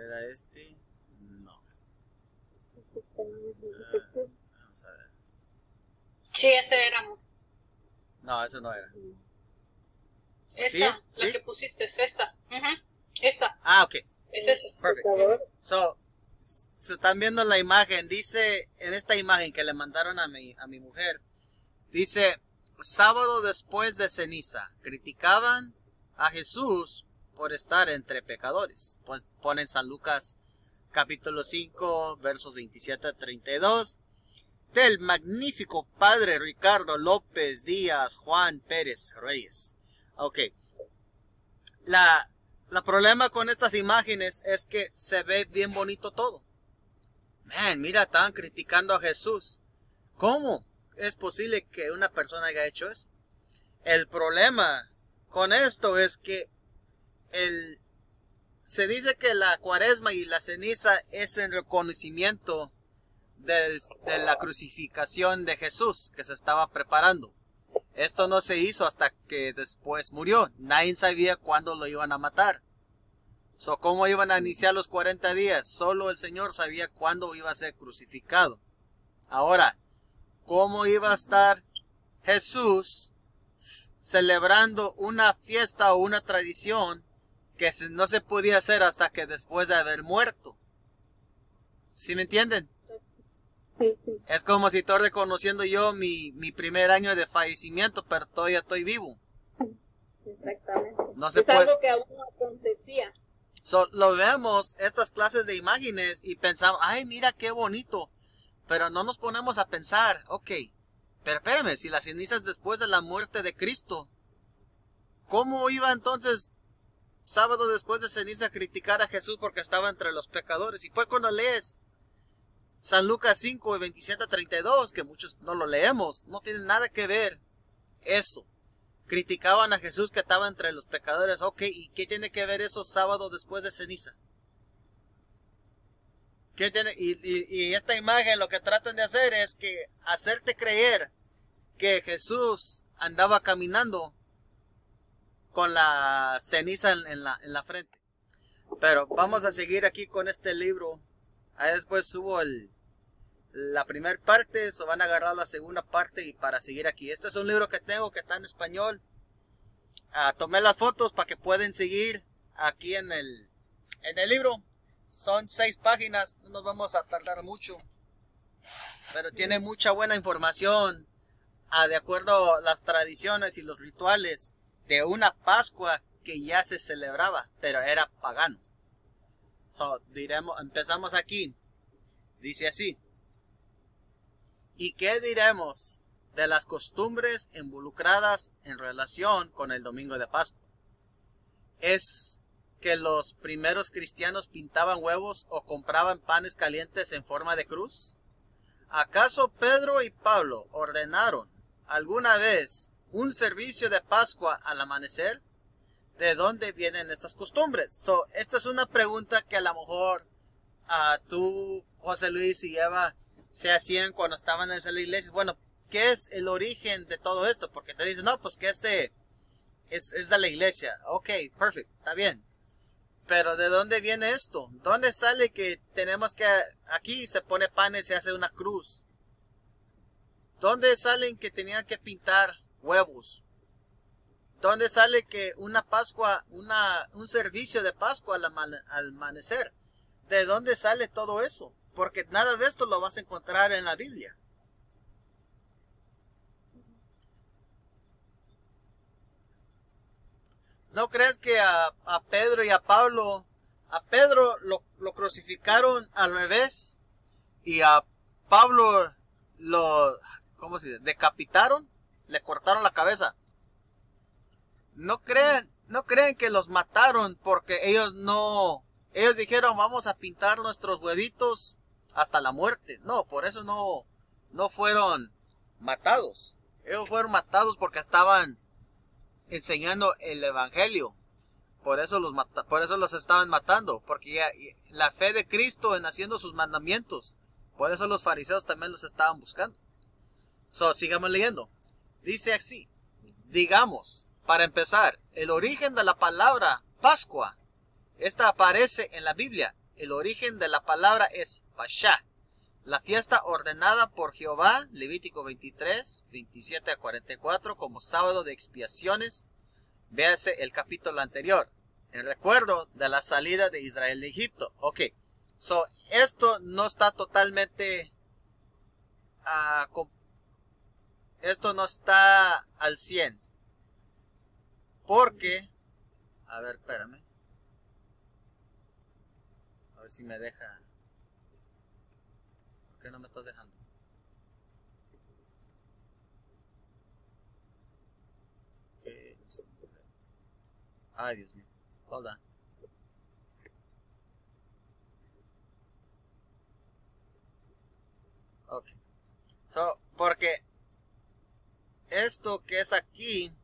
¿Era este? No. Vamos a ver. Sí, ese era, amor. No, eso no era. Esa, ¿Sí? la que pusiste es esta. Esta. Ah, ok. Es esa. Perfect. So, están viendo la imagen. Dice, en esta imagen que le mandaron a mi mujer, dice, sábado después de ceniza, criticaban a Jesús por estar entre pecadores. Pues ponen San Lucas capítulo 5, versos 27 a 32. Del magnífico padre Ricardo López Díaz Juan Pérez Reyes. Ok. La problema con estas imágenes es que se ve bien bonito todo. Man, mira, estaban criticando a Jesús. ¿Cómo es posible que una persona haya hecho eso? El problema con esto es que se dice que la cuaresma y la ceniza es el reconocimiento de la crucificación de Jesús que se estaba preparando. Esto no se hizo hasta que después murió. Nadie sabía cuándo lo iban a matar. ¿Cómo iban a iniciar los 40 días? Solo el Señor sabía cuándo iba a ser crucificado. Ahora, ¿cómo iba a estar Jesús celebrando una fiesta o una tradición que no se podía hacer hasta que después de haber muerto? ¿Sí me entienden? Sí. Es como si estoy reconociendo yo mi primer año de fallecimiento, pero todavía estoy vivo. Exactamente. No se es puede. Algo que aún no acontecía. Lo vemos, estas clases de imágenes, y pensamos, ay, mira qué bonito. Pero no nos ponemos a pensar, ok, pero espérame, si las cenizas después de la muerte de Cristo, ¿cómo iba entonces sábado después de ceniza a criticar a Jesús porque estaba entre los pecadores? Y pues cuando lees San Lucas 5, 27 a 32, que muchos no lo leemos, no tiene nada que ver eso. Criticaban a Jesús que estaba entre los pecadores. Ok, ¿y qué tiene que ver eso sábado después de ceniza? ¿Qué tiene? Y esta imagen lo que tratan de hacer es que hacerte creer que Jesús andaba caminando con la ceniza en la frente. Pero vamos a seguir aquí con este libro. Ahí después subo la primera parte, se van a agarrar la segunda parte y para seguir aquí. Este es un libro que tengo que está en español. Tomé las fotos para que puedan seguir aquí en el libro. Son 6 páginas, no nos vamos a tardar mucho. Pero tiene mucha buena información de acuerdo a las tradiciones y los rituales de una Pascua que ya se celebraba, pero era pagano. Empezamos aquí. Dice así. ¿Y qué diremos de las costumbres involucradas en relación con el domingo de Pascua? ¿Es que los primeros cristianos pintaban huevos o compraban panes calientes en forma de cruz? ¿Acaso Pedro y Pablo ordenaron alguna vez un servicio de Pascua al amanecer? ¿De dónde vienen estas costumbres? Esta es una pregunta que a lo mejor tú, José Luis y Eva se hacían cuando estaban en la iglesia. Bueno, ¿qué es el origen de todo esto? Porque te dicen, no, pues que es de la iglesia. Ok, perfecto, está bien. Pero ¿de dónde viene esto? ¿Dónde sale que tenemos que, aquí se pone pan y se hace una cruz? ¿Dónde salen que tenían que pintar huevos? ¿Dónde sale que una Pascua, un servicio de Pascua al amanecer? ¿De dónde sale todo eso? Porque nada de esto lo vas a encontrar en la Biblia. ¿No crees que a Pedro y a Pablo, a Pedro lo crucificaron al revés y a Pablo ¿cómo se dice? Decapitaron, le cortaron la cabeza? ¿No creen que los mataron porque ellos dijeron vamos a pintar nuestros huevitos hasta la muerte? No, por eso no fueron matados. Ellos fueron matados porque estaban enseñando el evangelio. Por eso los estaban matando, porque la fe de Cristo en haciendo sus mandamientos. Por eso los fariseos también los estaban buscando. Sigamos leyendo. Dice así. Digamos, para empezar, el origen de la palabra Pascua. Esta aparece en la Biblia el origen de la palabra es Pasha, la fiesta ordenada por Jehová, Levítico 23, 27 a 44, como sábado de expiaciones. Véase el capítulo anterior, en recuerdo de la salida de Israel de Egipto. Ok, so esto no está totalmente, esto no está al 100, porque, a ver, espérame, a ver si me deja. ¿Por qué no me estás dejando? Okay. Ay, Dios mío. Hold on. Ok. So, porque esto que es aquí,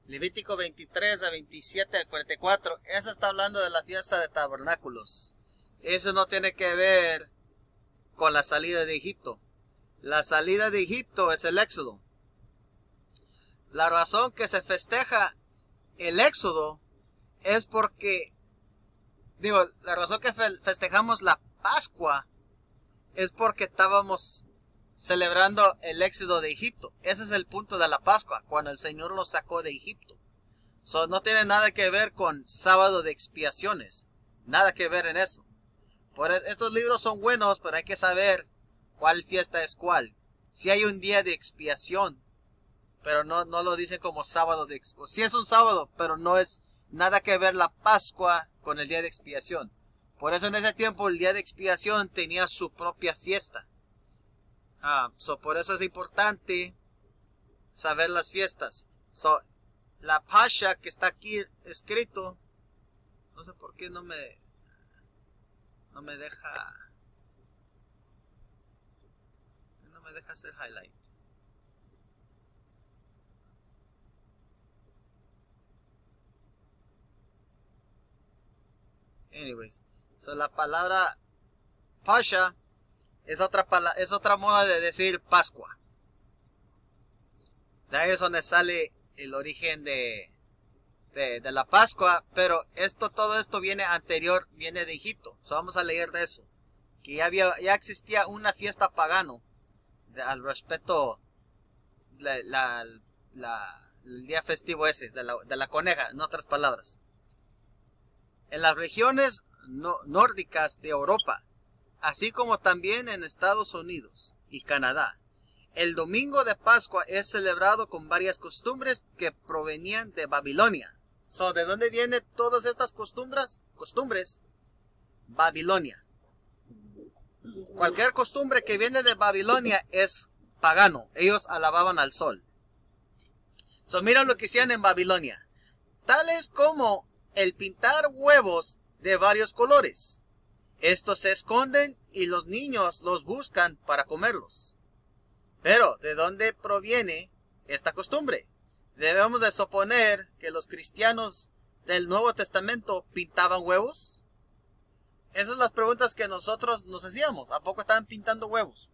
Levítico 23 a 27 a 44, eso está hablando de la fiesta de tabernáculos. Eso no tiene que ver con la salida de Egipto. La salida de Egipto es el éxodo. La razón que se festeja el éxodo es porque, la razón que festejamos la Pascua es porque estábamos celebrando el éxodo de Egipto. Ese es el punto de la Pascua, cuando el Señor los sacó de Egipto. So, no tiene nada que ver con sábado de expiaciones. Nada que ver en eso. Por eso, estos libros son buenos, pero hay que saber cuál fiesta es cuál. Si hay un día de expiación, pero no lo dicen como sábado de expiación. Sí es un sábado, pero no es nada que ver la Pascua con el día de expiación. Por eso en ese tiempo el día de expiación tenía su propia fiesta. Por eso es importante saber las fiestas. La Pasha que está aquí escrito, no sé por qué no me deja, no me deja hacer highlight. Anyways, la palabra Pasha es otra moda de decir Pascua. De ahí es donde sale el origen de la Pascua, pero todo esto viene de Egipto. Vamos a leer de eso. Que ya existía una fiesta pagano al respecto el día festivo ese de la coneja, en otras palabras. En las regiones nórdicas de Europa, así como también en Estados Unidos y Canadá, el domingo de Pascua es celebrado con varias costumbres que provenían de Babilonia. ¿De dónde vienen todas estas costumbres? Babilonia. Cualquier costumbre que viene de Babilonia es pagano. Ellos alababan al sol. Mira lo que hacían en Babilonia. Tales como el pintar huevos de varios colores. Estos se esconden y los niños los buscan para comerlos. Pero, ¿de dónde proviene esta costumbre? ¿Debemos de suponer que los cristianos del Nuevo Testamento pintaban huevos? Esas son las preguntas que nosotros nos hacíamos. ¿A poco estaban pintando huevos?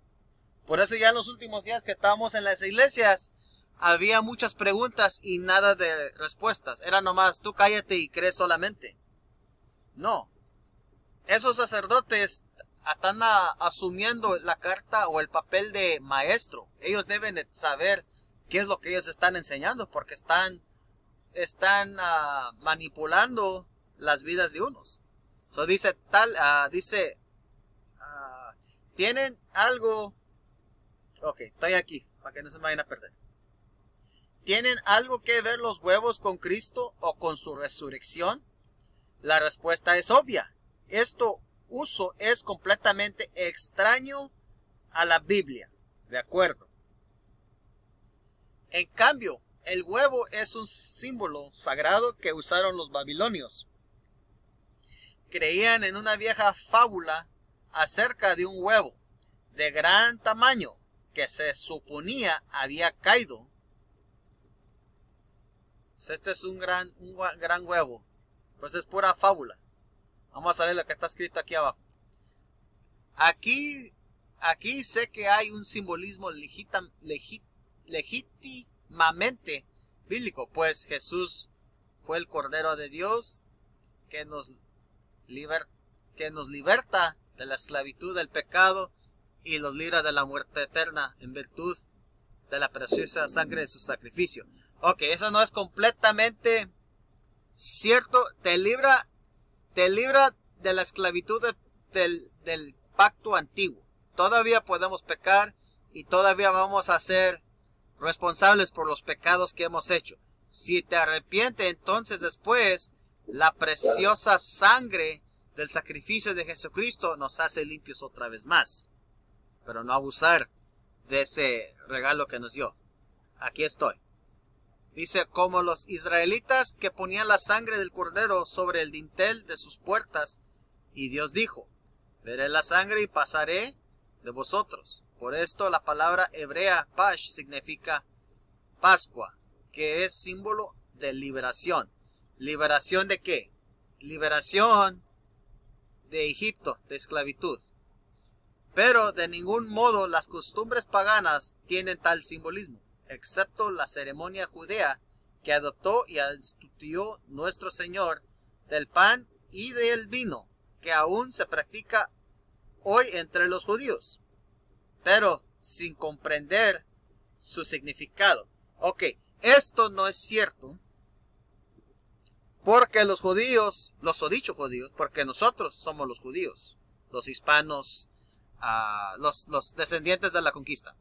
Por eso ya en los últimos días que estábamos en las iglesias, había muchas preguntas y nada de respuestas. Era nomás, tú cállate y crees solamente. No. Esos sacerdotes están asumiendo la carta o el papel de maestro. Ellos deben de saber qué es lo que ellos están enseñando, porque están manipulando las vidas de unos. Tienen algo. Ok, estoy aquí para que no se me vayan a perder. ¿Tienen algo que ver los huevos con Cristo o con su resurrección? La respuesta es obvia. Esto uso es completamente extraño a la Biblia. ¿De acuerdo? En cambio, el huevo es un símbolo sagrado que usaron los babilonios. Creían en una vieja fábula acerca de un huevo de gran tamaño que se suponía había caído. Este es un gran huevo. Pues es pura fábula. Vamos a leer lo que está escrito aquí abajo. Aquí sé que hay un simbolismo legítimamente bíblico, pues Jesús fue el Cordero de Dios que nos que nos liberta de la esclavitud del pecado y los libra de la muerte eterna en virtud de la preciosa sangre de su sacrificio. Ok, eso no es completamente cierto. Te libra de la esclavitud del pacto antiguo. Todavía podemos pecar y todavía vamos a ser responsables por los pecados que hemos hecho. Si te arrepientes, entonces después la preciosa sangre del sacrificio de Jesucristo nos hace limpios otra vez más. Pero no abusar de ese regalo que nos dio. Aquí estoy. Dice, como los israelitas que ponían la sangre del cordero sobre el dintel de sus puertas, y Dios dijo, veré la sangre y pasaré de vosotros. Por esto la palabra hebrea Pash significa Pascua, que es símbolo de liberación. ¿Liberación de qué? Liberación de Egipto, de esclavitud. Pero de ningún modo las costumbres paganas tienen tal simbolismo, excepto la ceremonia judía que adoptó y instituyó nuestro Señor del pan y del vino, que aún se practica hoy entre los judíos, pero sin comprender su significado. Ok, esto no es cierto, porque los judíos, los he dicho judíos, porque nosotros somos los judíos, los hispanos, los descendientes de la conquista.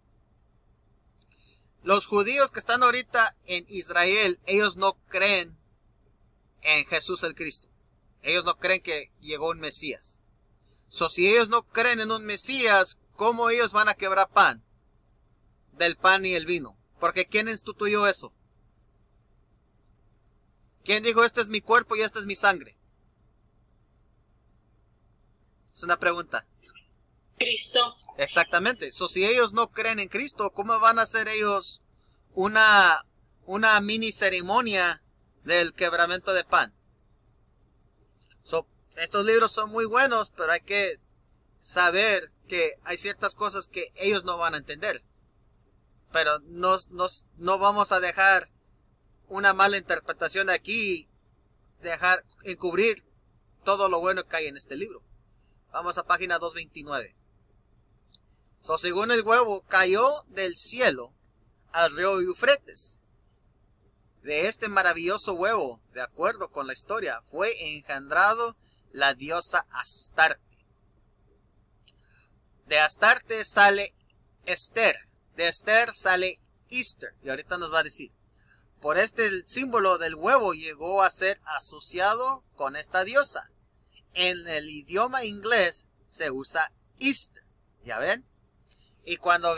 Los judíos que están ahorita en Israel, ellos no creen en Jesús el Cristo. Ellos no creen que llegó un Mesías. Si ellos no creen en un Mesías, ¿cómo ellos van a quebrar pan? Del pan y el vino. Porque ¿quién instituyó eso? ¿Quién dijo, este es mi cuerpo y esta es mi sangre? Es una pregunta. Cristo. Exactamente. Si ellos no creen en Cristo, ¿cómo van a hacer ellos una mini ceremonia del quebramiento de pan? Estos libros son muy buenos, pero hay que saber que hay ciertas cosas que ellos no van a entender. Pero no vamos a dejar una mala interpretación aquí, dejar encubrir todo lo bueno que hay en este libro. Vamos a página 229. Según el huevo cayó del cielo al río Eufrates. De este maravilloso huevo, de acuerdo con la historia, fue engendrado la diosa Astarte. De Astarte sale Esther. De Esther sale Easter. Y ahorita nos va a decir. Por este el símbolo del huevo llegó a ser asociado con esta diosa. En el idioma inglés se usa Easter. ¿Ya ven? Y cuando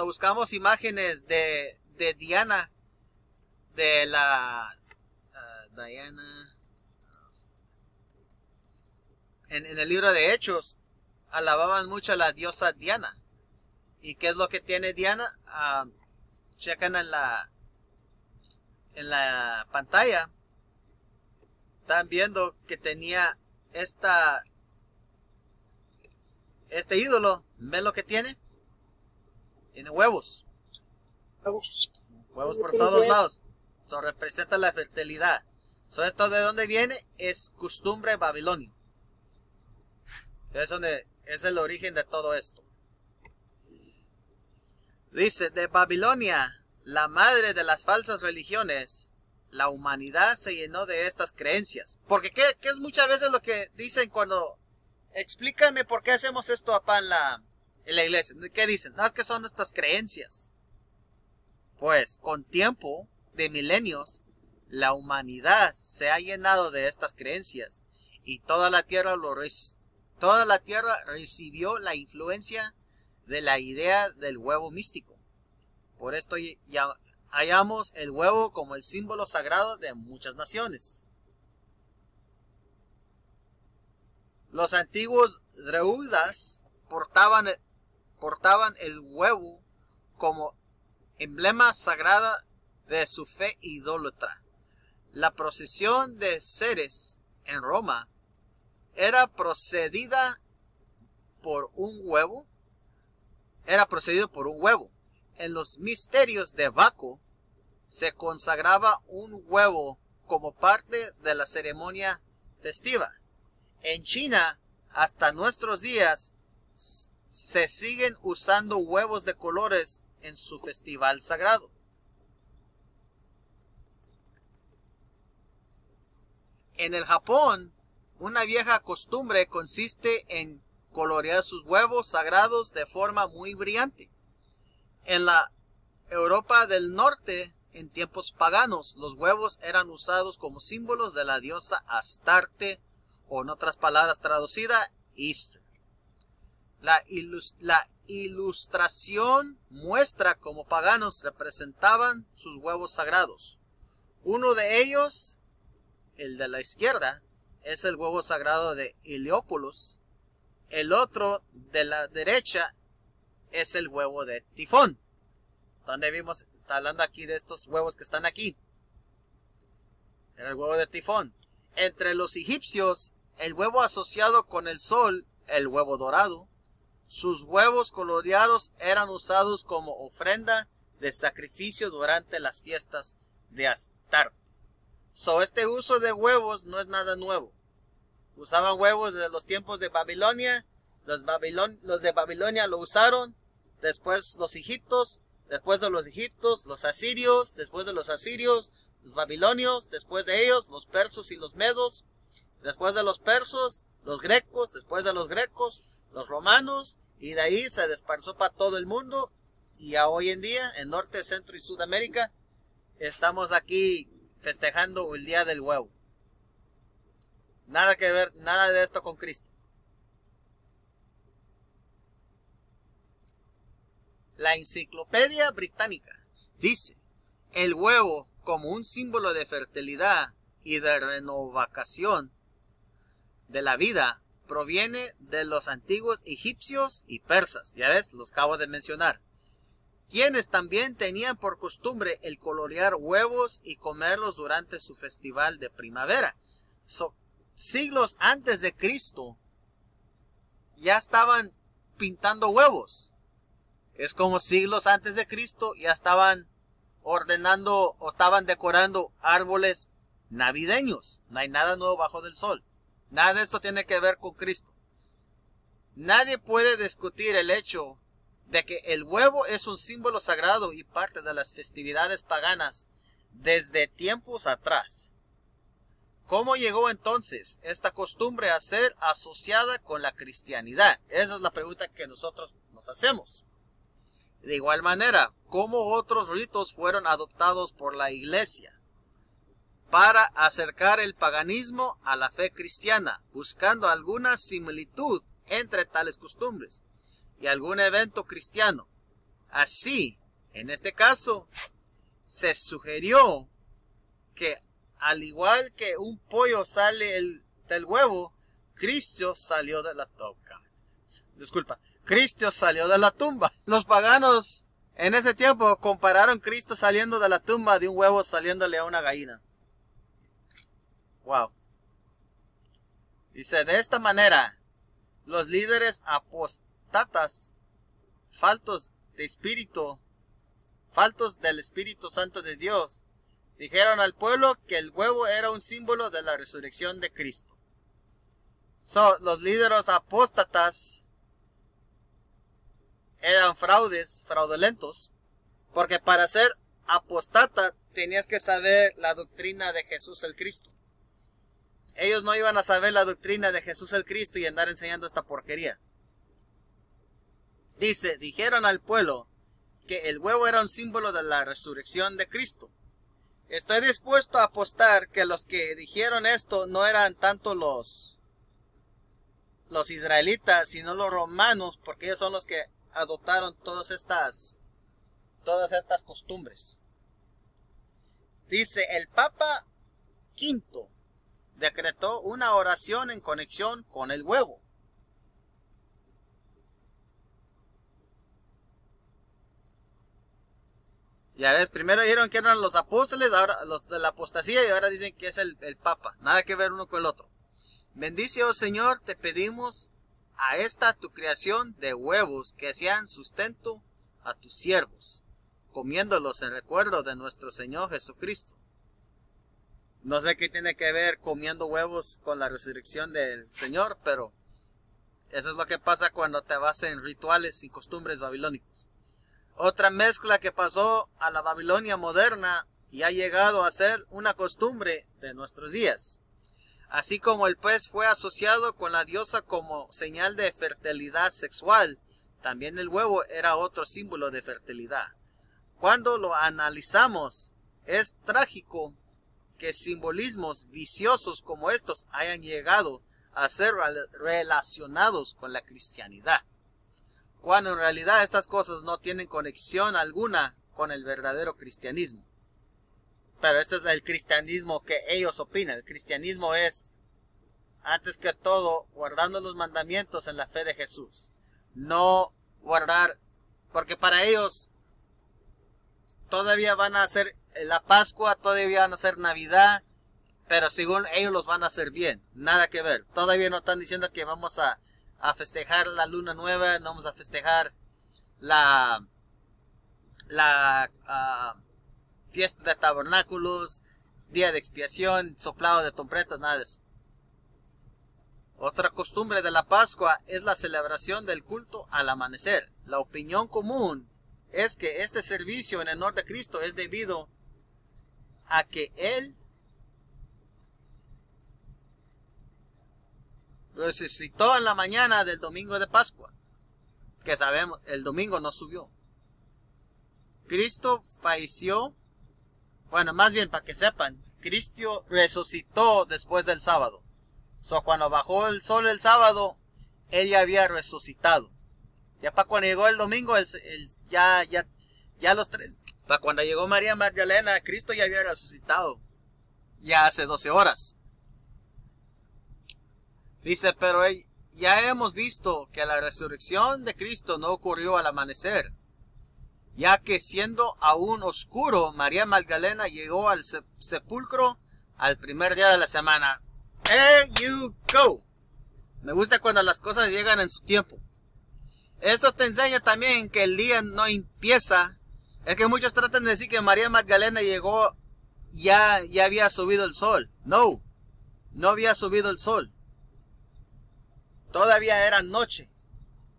buscamos imágenes de Diana, de la Diana, en el libro de Hechos, alababan mucho a la diosa Diana. ¿Y qué es lo que tiene Diana? Checan en la pantalla. Están viendo que tenía este ídolo. ¿Ven lo que tiene? Tiene huevos. Huevos por todos lados. Eso representa la fertilidad. ¿Esto de dónde viene? Es costumbre babilonio. Es el origen de todo esto. Dice, de Babilonia, la madre de las falsas religiones, la humanidad se llenó de estas creencias. Porque ¿qué es muchas veces lo que dicen cuando... Explícame por qué hacemos esto acá en la iglesia? ¿Qué dicen? No, es que son nuestras creencias. Pues con tiempo de milenios, la humanidad se ha llenado de estas creencias. Y toda la tierra recibió la influencia de la idea del huevo místico. Por esto ya hallamos el huevo como el símbolo sagrado de muchas naciones. Los antiguos dreudas portaban el huevo como emblema sagrada de su fe idólatra. La procesión de Ceres en Roma era precedida por un huevo. En los misterios de Baco se consagraba un huevo como parte de la ceremonia festiva. En China, hasta nuestros días, se siguen usando huevos de colores en su festival sagrado. En el Japón, una vieja costumbre consiste en colorear sus huevos sagrados de forma muy brillante. En la Europa del Norte, en tiempos paganos, los huevos eran usados como símbolos de la diosa Astarte, o en otras palabras traducida, Easter. La ilustración muestra cómo paganos representaban sus huevos sagrados. Uno de ellos, el de la izquierda, es el huevo sagrado de Heliópolis. El otro de la derecha es el huevo de Tifón. Donde vimos, está hablando aquí de estos huevos que están aquí. Era el huevo de Tifón. Entre los egipcios, el huevo asociado con el sol, el huevo dorado. Sus huevos coloreados eran usados como ofrenda de sacrificio durante las fiestas de Astarte. Este uso de huevos no es nada nuevo. Usaban huevos desde los tiempos de Babilonia. Los de Babilonia lo usaron. Después los egipcios. Después de los egipcios, los asirios. Después de los asirios, los babilonios. Después de ellos, los persos y los medos. Después de los persos, los grecos. Después de los grecos, los romanos. Y de ahí se dispersó para todo el mundo. Y a hoy en día, en Norte, Centro y Sudamérica, estamos aquí festejando el Día del Huevo. Nada que ver, nada de esto con Cristo. La Enciclopedia Británica dice: el huevo, como un símbolo de fertilidad y de renovación de la vida, proviene de los antiguos egipcios y persas. Ya ves, los acabo de mencionar. Quienes también tenían por costumbre el colorear huevos y comerlos durante su festival de primavera. Siglos antes de Cristo ya estaban pintando huevos. Es como siglos antes de Cristo ya estaban ordenando o estaban decorando árboles navideños. No hay nada nuevo bajo del sol. Nada de esto tiene que ver con Cristo. Nadie puede discutir el hecho de que el huevo es un símbolo sagrado y parte de las festividades paganas desde tiempos atrás. ¿Cómo llegó entonces esta costumbre a ser asociada con la cristianidad? Esa es la pregunta que nosotros nos hacemos. De igual manera, ¿cómo otros ritos fueron adoptados por la iglesia para acercar el paganismo a la fe cristiana, buscando alguna similitud entre tales costumbres y algún evento cristiano? Así, en este caso, se sugirió que al igual que un pollo sale del huevo, Cristo salió de la tumba. Cristo salió de la tumba. Los paganos en ese tiempo compararon Cristo saliendo de la tumba de un huevo saliéndole a una gallina. Wow. Dice, de esta manera, los líderes apóstatas, faltos del Espíritu Santo de Dios, dijeron al pueblo que el huevo era un símbolo de la resurrección de Cristo. Los líderes apóstatas eran fraudulentos, porque para ser apóstata tenías que saber la doctrina de Jesús el Cristo. Ellos no iban a saber la doctrina de Jesús el Cristo y andar enseñando esta porquería. Dice, dijeron al pueblo que el huevo era un símbolo de la resurrección de Cristo. Estoy dispuesto a apostar que los que dijeron esto no eran tanto los israelitas, sino los romanos, porque ellos son los que adoptaron todas estas costumbres. Dice, el Papa V decretó una oración en conexión con el huevo. Ya ves, primero dijeron que eran los apóstoles, ahora los de la apostasía, y ahora dicen que es el Papa. Nada que ver uno con el otro. Bendice, oh Señor, te pedimos a esta tu creación de huevos que sean sustento a tus siervos, comiéndolos en recuerdo de nuestro Señor Jesucristo. No sé qué tiene que ver comiendo huevos con la resurrección del Señor, pero eso es lo que pasa cuando te vas en rituales y costumbres babilónicos. Otra mezcla que pasó a la Babilonia moderna y ha llegado a ser una costumbre de nuestros días. Así como el pez fue asociado con la diosa como señal de fertilidad sexual, también el huevo era otro símbolo de fertilidad. Cuando lo analizamos, es trágico que simbolismos viciosos como estos hayan llegado a ser relacionados con la cristianidad, cuando en realidad estas cosas no tienen conexión alguna con el verdadero cristianismo. Pero este es el cristianismo que ellos opinan. El cristianismo es, antes que todo, guardando los mandamientos en la fe de Jesús. No guardar, porque para ellos todavía van a hacer la Pascua, todavía van a hacer Navidad, pero según ellos los van a hacer bien. Nada que ver. Todavía no están diciendo que vamos a festejar la luna nueva, no vamos a festejar la fiesta de tabernáculos, día de expiación, soplado de trompetas, nada de eso. Otra costumbre de la Pascua es la celebración del culto al amanecer. La opinión común es que este servicio en honor de Cristo es debido a que Él resucitó en la mañana del domingo de Pascua, que sabemos, el domingo no subió. Cristo falleció, bueno, más bien para que sepan, Cristo resucitó después del sábado. Cuando bajó el sol el sábado, Él ya había resucitado. Ya para cuando llegó el domingo, ya los tres, para cuando llegó María Magdalena, Cristo ya había resucitado, ya hace 12 horas. Dice, pero ya hemos visto que la resurrección de Cristo no ocurrió al amanecer, ya que siendo aún oscuro, María Magdalena llegó al sepulcro al primer día de la semana. There you go. Me gusta cuando las cosas llegan en su tiempo. Esto te enseña también que el día no empieza. Es que muchos tratan de decir que María Magdalena llegó, ya había subido el sol. No, no había subido el sol. Todavía era noche,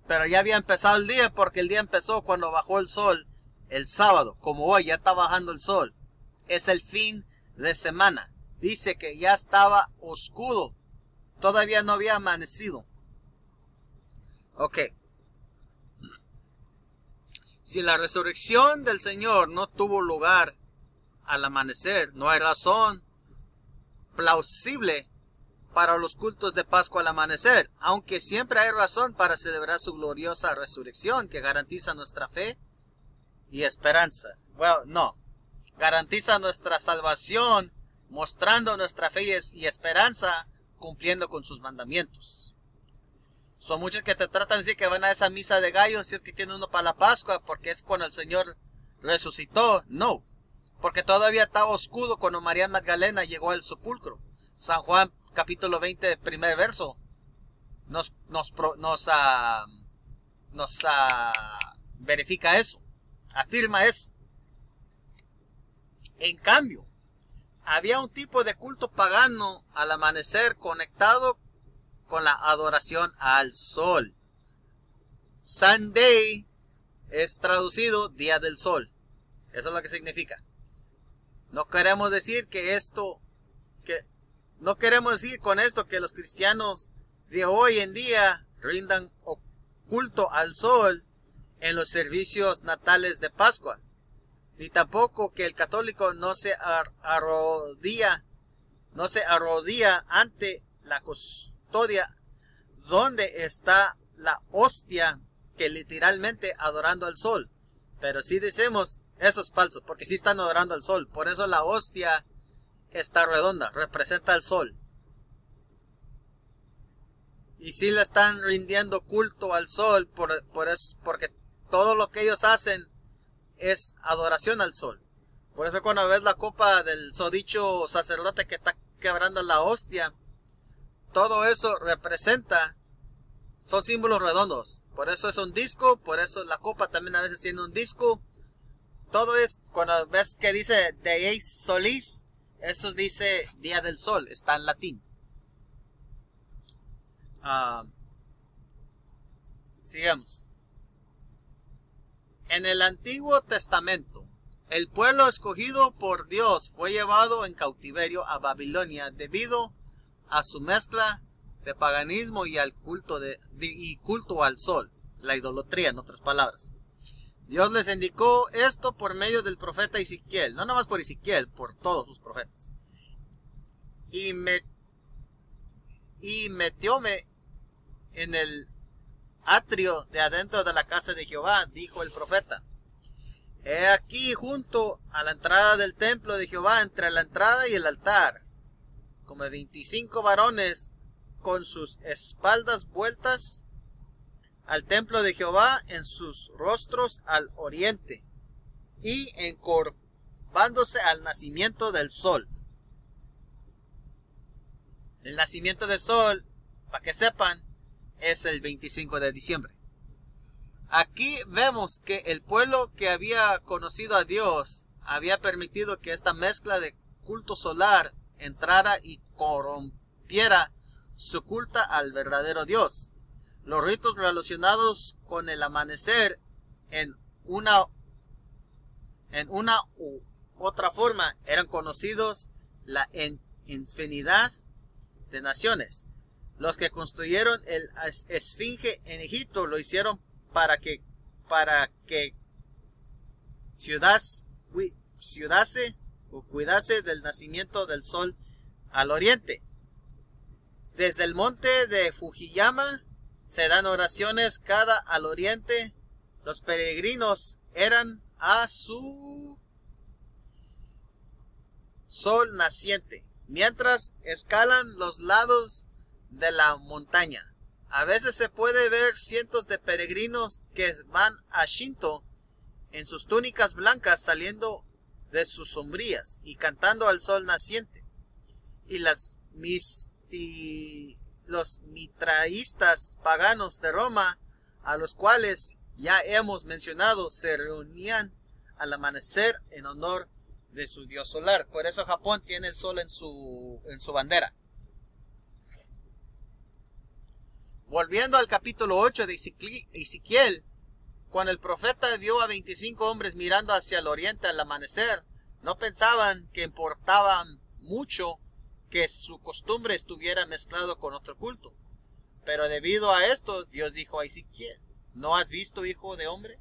pero ya había empezado el día, porque el día empezó cuando bajó el sol el sábado. Como hoy ya está bajando el sol, es el fin de semana. Dice que ya estaba oscuro, todavía no había amanecido. Ok. Si la resurrección del Señor no tuvo lugar al amanecer, no hay razón plausible para los cultos de Pascua al amanecer, aunque siempre hay razón para celebrar su gloriosa resurrección, que garantiza nuestra fe y esperanza. Bueno, no, garantiza nuestra salvación, mostrando nuestra fe y esperanza, cumpliendo con sus mandamientos. Son muchos que te tratan de decir que van a esa misa de gallos, si es que tienen uno para la Pascua, porque es cuando el Señor resucitó. No, porque todavía estaba oscuro cuando María Magdalena llegó al sepulcro. San Juan capítulo 20, primer verso, nos verifica eso, afirma eso. En cambio, había un tipo de culto pagano al amanecer conectado con la adoración al sol. Sunday es traducido día del sol. Eso es lo que significa. No queremos decir no queremos decir con esto que los cristianos de hoy en día rindan culto al sol en los servicios natales de Pascua, ni tampoco que el católico no se arrodilla ante la custodia donde está la hostia, que literalmente adorando al sol. Pero si decimos eso es falso, porque sí están adorando al sol. Por eso la hostia está redonda, representa al sol. Y si le están rindiendo culto al sol, porque todo lo que ellos hacen es adoración al sol. Por eso cuando ves la copa del sodicho sacerdote que está quebrando la hostia, todo eso representa, son símbolos redondos. Por eso es un disco, por eso la copa también a veces tiene un disco. Todo es, cuando ves que dice Deis Solis, Eso dice Día del Sol, está en latín. Sigamos. En el Antiguo Testamento, el pueblo escogido por Dios fue llevado en cautiverio a Babilonia debido a su mezcla de paganismo y al culto culto al sol, la idolatría, en otras palabras. Dios les indicó esto por medio del profeta Ezequiel, no nomás por Ezequiel, por todos sus profetas. Y metióme en el atrio de adentro de la casa de Jehová, dijo el profeta. He aquí junto a la entrada del templo de Jehová, entre la entrada y el altar, como 25 varones con sus espaldas vueltas al templo de Jehová, en sus rostros al oriente, y encorvándose al nacimiento del sol. El nacimiento del sol, para que sepan, es el 25 de diciembre. Aquí vemos que el pueblo que había conocido a Dios había permitido que esta mezcla de culto solar entrara y corrompiera su culto al verdadero Dios. Los ritos relacionados con el amanecer en una u otra forma eran conocidos en infinidad de naciones. Los que construyeron el esfinge en Egipto lo hicieron para que cuidase del nacimiento del sol al oriente. Desde el monte de Fujiyama se dan oraciones cada al oriente. Los peregrinos eran a su sol naciente, mientras escalan los lados de la montaña. A veces se puede ver cientos de peregrinos que van a Shinto en sus túnicas blancas saliendo de sus sombrías y cantando al sol naciente. Y los mitraístas paganos de Roma, a los cuales ya hemos mencionado, se reunían al amanecer en honor de su dios solar. Por eso Japón tiene el sol en su bandera. Volviendo al capítulo 8 de Ezequiel, cuando el profeta vio a 25 hombres mirando hacia el oriente al amanecer, no pensaban que importaba mucho que su costumbre estuviera mezclado con otro culto. Pero debido a esto, Dios dijo a Ezequiel: ¿no has visto, hijo de hombre,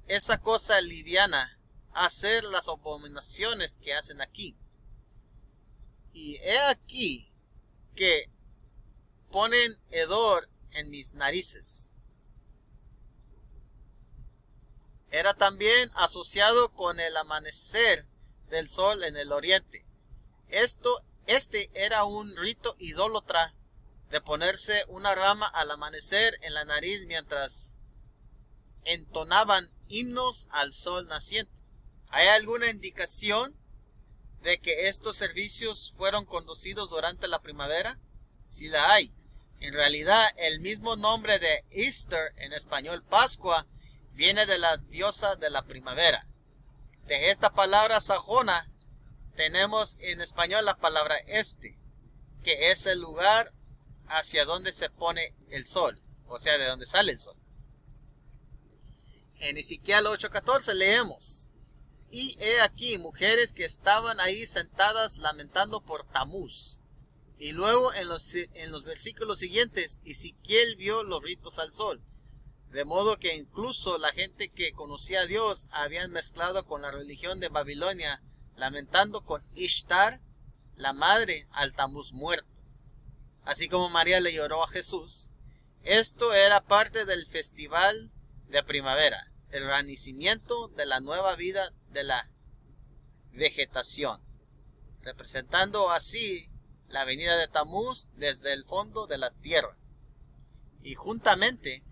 esa cosa liviana, hacer las abominaciones que hacen aquí? Y he aquí que ponen hedor en mis narices. Era también asociado con el amanecer del sol en el oriente. Este era un rito idólatra de ponerse una rama al amanecer en la nariz mientras entonaban himnos al sol naciente. ¿Hay alguna indicación de que estos servicios fueron conducidos durante la primavera? Sí la hay. En realidad, el mismo nombre de Easter, en español Pascua, viene de la diosa de la primavera. De esta palabra sajona tenemos en español la palabra este, que es el lugar hacia donde se pone el sol, o sea, de donde sale el sol. En Ezequiel 8:14 leemos: y he aquí mujeres que estaban ahí sentadas lamentando por Tamuz. Y luego en los versículos siguientes, Ezequiel vio los ritos al sol, de modo que incluso la gente que conocía a Dios habían mezclado con la religión de Babilonia, lamentando con Ishtar, la madre, al Tamuz muerto. Así como María le lloró a Jesús, esto era parte del festival de primavera, el renacimiento de la nueva vida de la vegetación, representando así la venida de Tamuz desde el fondo de la tierra. Y juntamente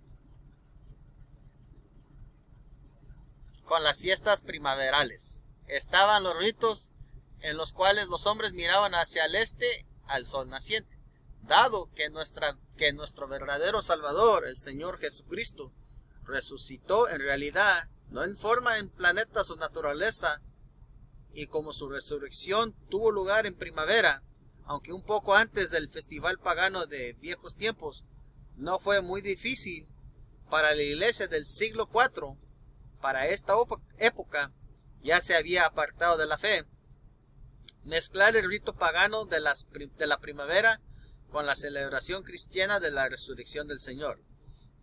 con las fiestas primaverales estaban los ritos en los cuales los hombres miraban hacia el este al sol naciente. Dado que nuestro verdadero Salvador, el Señor Jesucristo, resucitó en realidad, no en forma en planetas o naturaleza, y como su resurrección tuvo lugar en primavera, aunque un poco antes del festival pagano de viejos tiempos, no fue muy difícil para la iglesia del siglo IV. Para esta época ya se había apartado de la fe. Mezclar el rito pagano de la primavera con la celebración cristiana de la resurrección del Señor.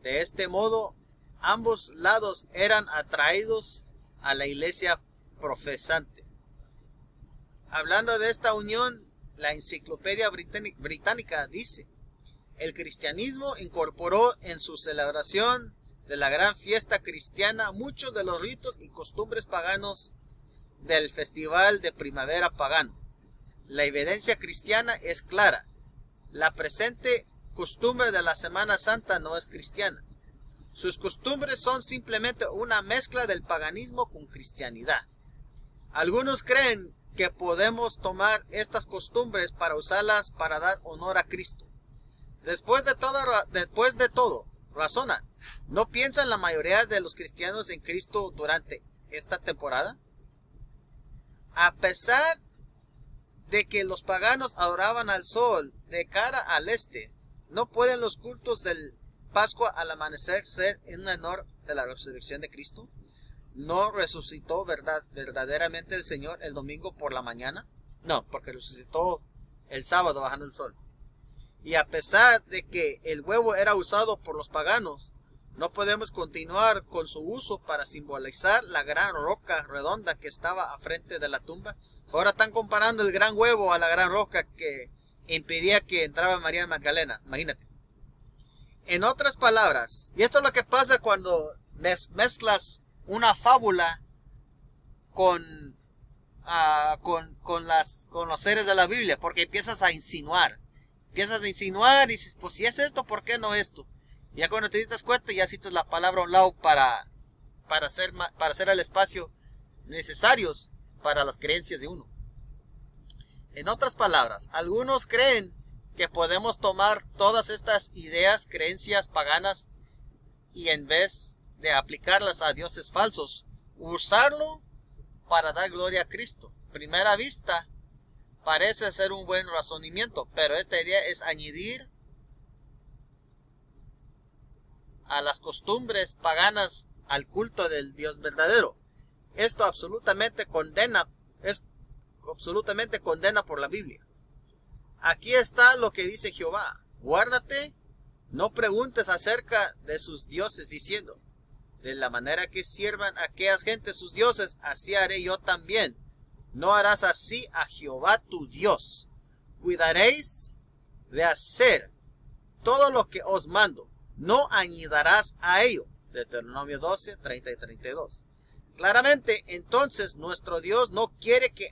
De este modo, ambos lados eran atraídos a la iglesia profesante. Hablando de esta unión, la Enciclopedia Británica dice: el cristianismo incorporó en su celebración de la gran fiesta cristiana muchos de los ritos y costumbres paganos del festival de primavera pagano. La evidencia cristiana es clara. La presente costumbre de la Semana Santa no es cristiana. Sus costumbres son simplemente una mezcla del paganismo con cristianidad. Algunos creen que podemos tomar estas costumbres para usarlas para dar honor a Cristo. Después de todo, razonan. ¿No piensan la mayoría de los cristianos en Cristo durante esta temporada? A pesar de que los paganos adoraban al sol de cara al este, ¿no pueden los cultos del Pascua al amanecer ser en honor de la resurrección de Cristo? ¿No resucitó verdaderamente el Señor el domingo por la mañana? No, porque resucitó el sábado bajando el sol. Y a pesar de que el huevo era usado por los paganos, no podemos continuar con su uso para simbolizar la gran roca redonda que estaba a frente de la tumba. Ahora están comparando el gran huevo a la gran roca que impedía que entrara María Magdalena. Imagínate. En otras palabras, y esto es lo que pasa cuando mezclas una fábula con los seres de la Biblia, porque empiezas a insinuar. Empiezas a insinuar y dices, pues si es esto, ¿por qué no esto? Y ya cuando te das cuenta, ya citas la palabra a un lado para hacer el espacio necesarios para las creencias de uno. En otras palabras, algunos creen que podemos tomar todas estas ideas, creencias paganas, y en vez de aplicarlas a dioses falsos, usarlo para dar gloria a Cristo. Primera vista, parece ser un buen razonamiento, pero esta idea es añadir a las costumbres paganas al culto del Dios verdadero. Esto absolutamente condena por la Biblia. Aquí está lo que dice Jehová: guárdate, no preguntes acerca de sus dioses, diciendo: de la manera que sirvan aquellas gentes sus dioses, así haré yo también. No harás así a Jehová tu Dios. Cuidaréis de hacer todo lo que os mando. No añadirás a ello. Deuteronomio 12, 30 y 32. Claramente, entonces, nuestro Dios no quiere que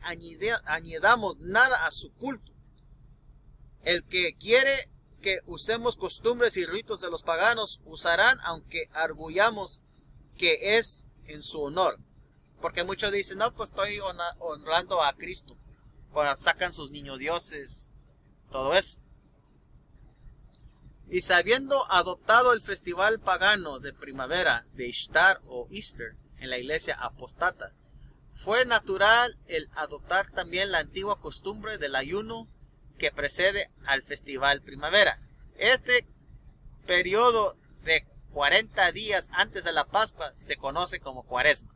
añadamos nada a su culto. El que quiere que usemos costumbres y ritos de los paganos, usarán, aunque arguyamos que es en su honor. Porque muchos dicen, no, pues estoy honrando a Cristo. Cuando sacan sus niños dioses, todo eso. Y sabiendo adoptado el festival pagano de primavera de Ishtar o Easter en la iglesia apostata, fue natural el adoptar también la antigua costumbre del ayuno que precede al festival primavera. Este periodo de 40 días antes de la Pascua se conoce como Cuaresma.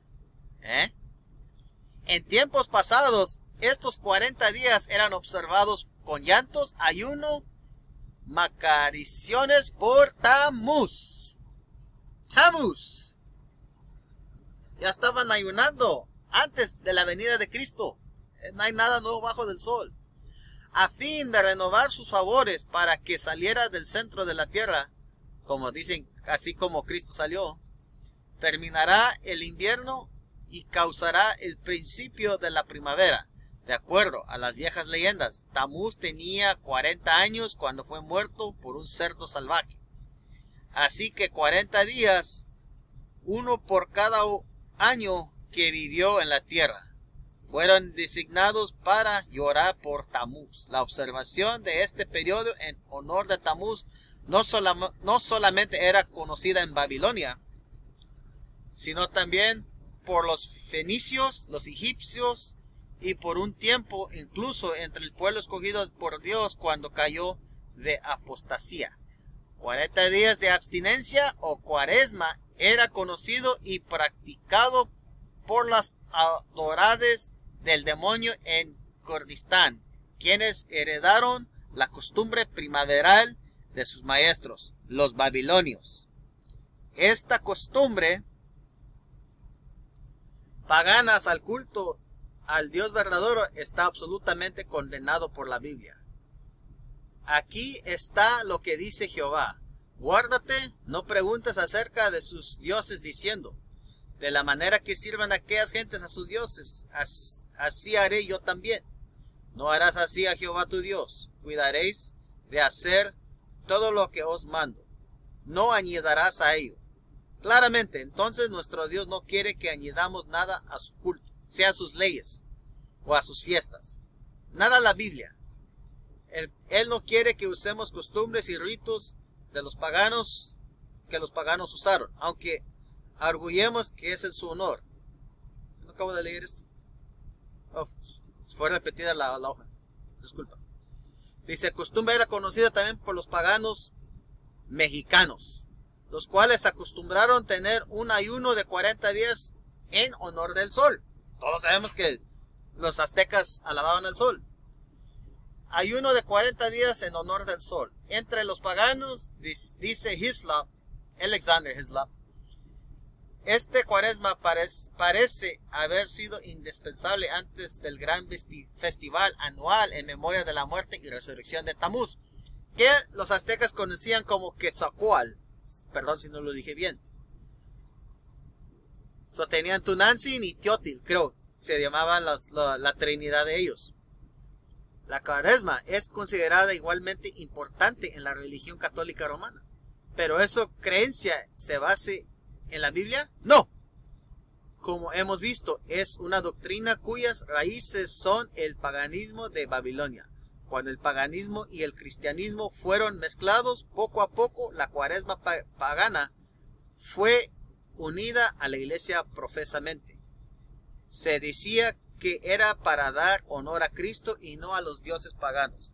En tiempos pasados, estos 40 días eran observados con llantos, ayuno, macariciones por Tamuz. Tamuz. Ya estaban ayunando antes de la venida de Cristo. No hay nada nuevo bajo del sol. A fin de renovar sus favores para que saliera del centro de la tierra, como dicen, así como Cristo salió, terminará el invierno y causará el principio de la primavera. De acuerdo a las viejas leyendas, Tamuz tenía 40 años cuando fue muerto por un cerdo salvaje. Así que 40 días, uno por cada año que vivió en la tierra, fueron designados para llorar por Tamuz. La observación de este periodo en honor de Tamuz no solamente era conocida en Babilonia, sino también por los fenicios, los egipcios y por un tiempo incluso entre el pueblo escogido por Dios cuando cayó de apostasía. 40 días de abstinencia o cuaresma era conocido y practicado por las adoradores del demonio en Kurdistán, quienes heredaron la costumbre primaveral de sus maestros, los babilonios. Esta costumbre paganas al culto al Dios verdadero está absolutamente condenado por la Biblia. Aquí está lo que dice Jehová: guárdate, no preguntes acerca de sus dioses diciendo, de la manera que sirvan aquellas gentes a sus dioses, así haré yo también. No harás así a Jehová tu Dios. Cuidaréis de hacer todo lo que os mando. No añadirás a ello. Claramente, entonces nuestro Dios no quiere que añadamos nada a su culto, sea a sus leyes o a sus fiestas. Nada a la Biblia. Él no quiere que usemos costumbres y ritos de los paganos que los paganos usaron, aunque arguyemos que es en su honor. No acabo de leer esto. Oh, fue repetida la hoja. Disculpa. Dice, costumbre era conocida también por los paganos mexicanos, los cuales acostumbraron tener un ayuno de 40 días en honor del sol. Todos sabemos que los aztecas alababan al sol. Ayuno de 40 días en honor del sol. Entre los paganos, dice Hislop, Alexander Hislop, este cuaresma parece haber sido indispensable antes del gran festival anual en memoria de la muerte y resurrección de Tamuz, que los aztecas conocían como Quetzalcóatl. Perdón si no lo dije bien. Tenían Tunantzin y Teotil, creo. Se llamaban la trinidad de ellos. La cuaresma es considerada igualmente importante en la religión católica romana. ¿Pero eso creencia se base en la Biblia? No. Como hemos visto, es una doctrina cuyas raíces son el paganismo de Babilonia. Cuando el paganismo y el cristianismo fueron mezclados, poco a poco la cuaresma pagana fue unida a la iglesia profesamente. Se decía que era para dar honor a Cristo y no a los dioses paganos.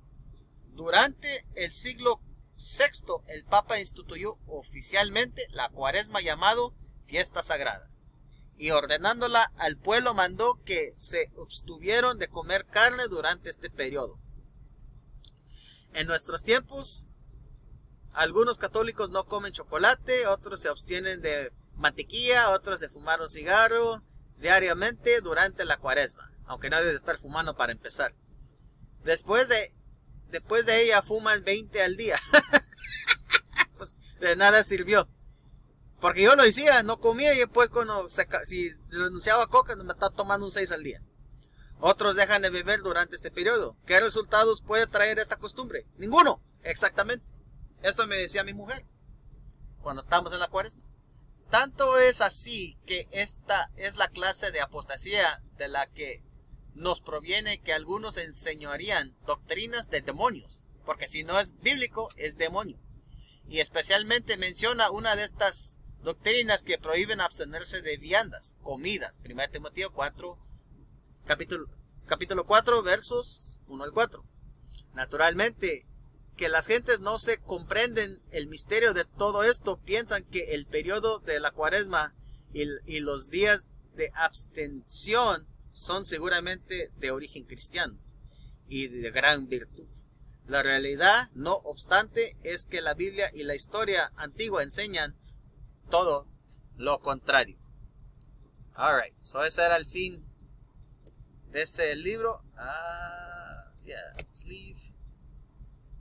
Durante el siglo VI, el Papa instituyó oficialmente la cuaresma llamado fiesta sagrada, y ordenándola al pueblo mandó que se abstuvieran de comer carne durante este periodo. En nuestros tiempos, algunos católicos no comen chocolate, otros se abstienen de mantequilla, otros de fumar un cigarro diariamente durante la cuaresma, aunque no debes estar fumando para empezar. Después de ella fuman 20 al día. Pues de nada sirvió, porque yo lo decía, no comía, y después cuando si renunciaba a coca me estaba tomando un 6 al día. Otros dejan de beber durante este periodo. ¿Qué resultados puede traer esta costumbre? Ninguno, exactamente. Esto me decía mi mujer cuando estábamos en la cuaresma. Tanto es así que esta es la clase de apostasía de la que nos proviene que algunos enseñarían doctrinas de demonios, porque si no es bíblico, es demonio. Y especialmente menciona una de estas doctrinas que prohíben abstenerse de viandas, comidas. 1 Timoteo 4, capítulo 4, versos 1 al 4. Naturalmente, que las gentes no se comprenden el misterio de todo esto, piensan que el periodo de la cuaresma y los días de abstención son seguramente de origen cristiano y de gran virtud. La realidad, no obstante, es que la Biblia y la historia antigua enseñan todo lo contrario. Alright, so ese era el fin de ese libro. Yeah, let's leave.